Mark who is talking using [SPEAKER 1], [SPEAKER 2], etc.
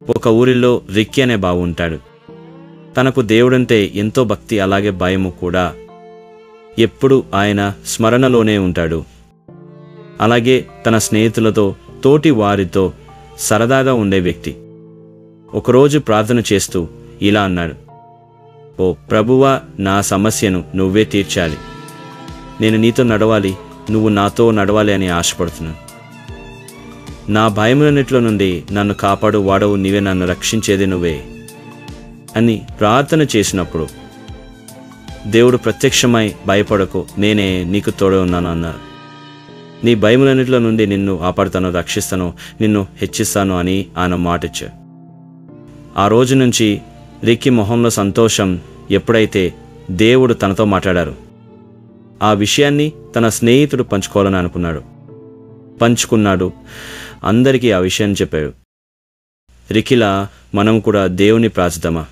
[SPEAKER 1] ఒక ఊరిలో రిక్కీ అనే బాబు ఉంటాడు. తనకు దేవుడంటే ఎంతో భక్తి, అలాగే భయము కూడా. ఎప్పుడు ఆయన స్మరణలోనే ఉంటాడు. అలాగే తన స్నేహితులతో, తోటి వారితో సరదాగా ఉండే వ్యక్తి. ఒకరోజు ప్రార్థన చేస్తూ ఇలా అన్నాడు: ఓ ప్రభువా, నా సమస్యను నువ్వే తీర్చాలి. నేను నీతో నడవాలి, నువ్వు నాతో నడవాలి అని ఆశపడుతున్నాను. నా భయములన్నిట్లో నుండి నన్ను కాపాడు వాడవు నీవే, నన్ను రక్షించేది నువ్వే అని ప్రార్థన చేసినప్పుడు దేవుడు ప్రత్యక్షమై, భయపడకు, నేనే నీకు తోడు ఉన్నాను అన్నారు. నీ భయములన్నిట్లో నుండి నిన్ను కాపాడుతాను, రక్షిస్తాను, నిన్ను హెచ్చిస్తాను అని ఆయన మాటిచ్చాడు. ఆ రోజు నుంచి రిక్కీ మొహంలో సంతోషం. ఎప్పుడైతే దేవుడు తనతో మాట్లాడారు, ఆ విషయాన్ని తన స్నేహితుడు పంచుకోవాలని పంచుకున్నాడు. అందరికీ ఆ విషయాన్ని చెప్పాడు. రిక్కీలా మనం కూడా దేవుని ప్రార్థిద్దామా?